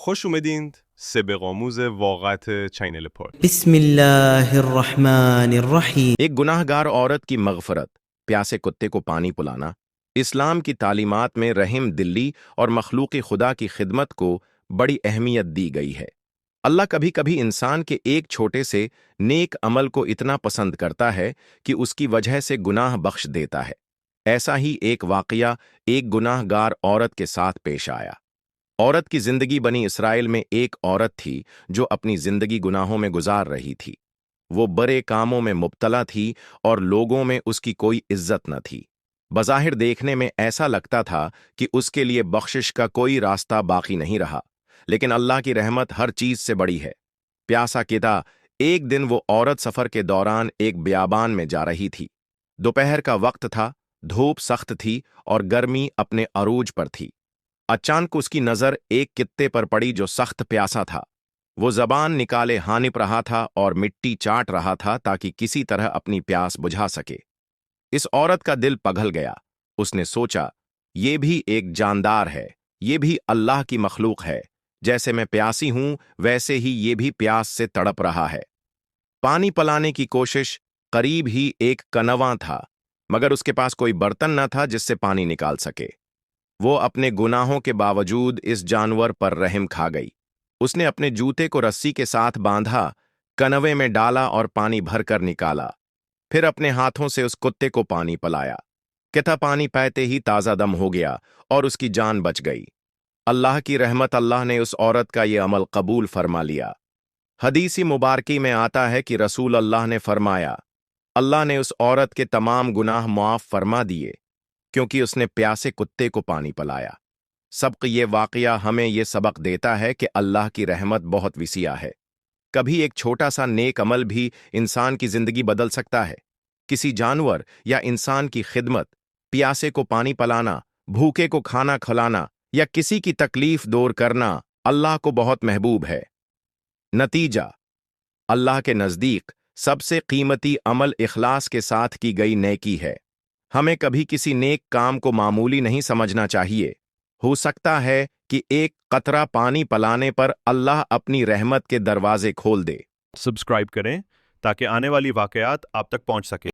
خوش اومدین سبق آموز واقعات چینل پاد. بسم اللہ الرحمن الرحیم۔ ایک گناہ گار عورت کی مغفرت، پیاسے کتے کو پانی پلانا، اسلام کی تعلیمات میں رحم دلی اور مخلوق خدا کی خدمت کو بڑی اہمیت دی گئی ہے۔ اللہ کبھی کبھی انسان کے ایک چھوٹے سے نیک عمل کو اتنا پسند کرتا ہے کہ اس کی وجہ سے گناہ بخش دیتا ہے۔ ایسا ہی ایک واقعہ ایک گناہ گار عورت کے ساتھ پیش آیا۔ عورت کی زندگی بنی اسرائیل میں ایک عورت تھی جو اپنی زندگی گناہوں میں گزار رہی تھی۔ وہ برے کاموں میں مبتلا تھی اور لوگوں میں اس کی کوئی عزت نہ تھی۔ بظاہر دیکھنے میں ایسا لگتا تھا کہ اس کے لیے بخشش کا کوئی راستہ باقی نہیں رہا، لیکن اللہ کی رحمت ہر چیز سے بڑی ہے۔ پیاسا کتا ایک دن وہ عورت سفر کے دوران ایک بیابان میں جا رہی تھی۔ دوپہر کا وقت تھا، دھوپ سخت تھی اور گرمی اپنے عروج پر تھی۔ اچانک اس کی نظر ایک کتے پر پڑی جو سخت پیاسا تھا۔ وہ زبان نکالے ہانپ رہا تھا اور مٹی چاٹ رہا تھا تاکہ کسی طرح اپنی پیاس بجھا سکے۔ اس عورت کا دل پگھل گیا۔ اس نے سوچا، یہ بھی ایک جاندار ہے، یہ بھی اللہ کی مخلوق ہے، جیسے میں پیاسی ہوں ویسے ہی یہ بھی پیاس سے تڑپ رہا ہے۔ پانی پلانے کی کوشش، قریب ہی ایک کنواں تھا، مگر اس کے پاس کوئی برتن نہ تھا جس سے پانی نکال سکے۔ وہ اپنے گناہوں کے باوجود اس جانور پر رحم کھا گئی۔ اس نے اپنے جوتے کو رسی کے ساتھ باندھا، کنویں میں ڈالا اور پانی بھر کر نکالا، پھر اپنے ہاتھوں سے اس کتے کو پانی پلایا۔ کتا پانی پیتے ہی تازہ دم ہو گیا اور اس کی جان بچ گئی۔ اللہ کی رحمت، اللہ نے اس عورت کا یہ عمل قبول فرما لیا۔ حدیث مبارکی میں آتا ہے کہ رسول اللہ نے فرمایا، اللہ نے اس عورت کے تمام گناہ معاف فرما دیے کیونکہ اس نے پیاسے کتے کو پانی پلایا۔ سبق یہ واقعہ ہمیں یہ سبق دیتا ہے کہ اللہ کی رحمت بہت وسیع ہے۔ کبھی ایک چھوٹا سا نیک عمل بھی انسان کی زندگی بدل سکتا ہے۔ کسی جانور یا انسان کی خدمت، پیاسے کو پانی پلانا، بھوکے کو کھانا کھلانا یا کسی کی تکلیف دور کرنا اللہ کو بہت محبوب ہے۔ نتیجہ، اللہ کے نزدیک سب سے قیمتی عمل اخلاص کے ساتھ کی گئی نیکی ہے۔ ہمیں کبھی کسی نیک کام کو معمولی نہیں سمجھنا چاہیے۔ ہو سکتا ہے کہ ایک قطرہ پانی پلانے پر اللہ اپنی رحمت کے دروازے کھول دے۔ سبسکرائب کریں تاکہ آنے والی واقعات آپ تک پہنچ سکے۔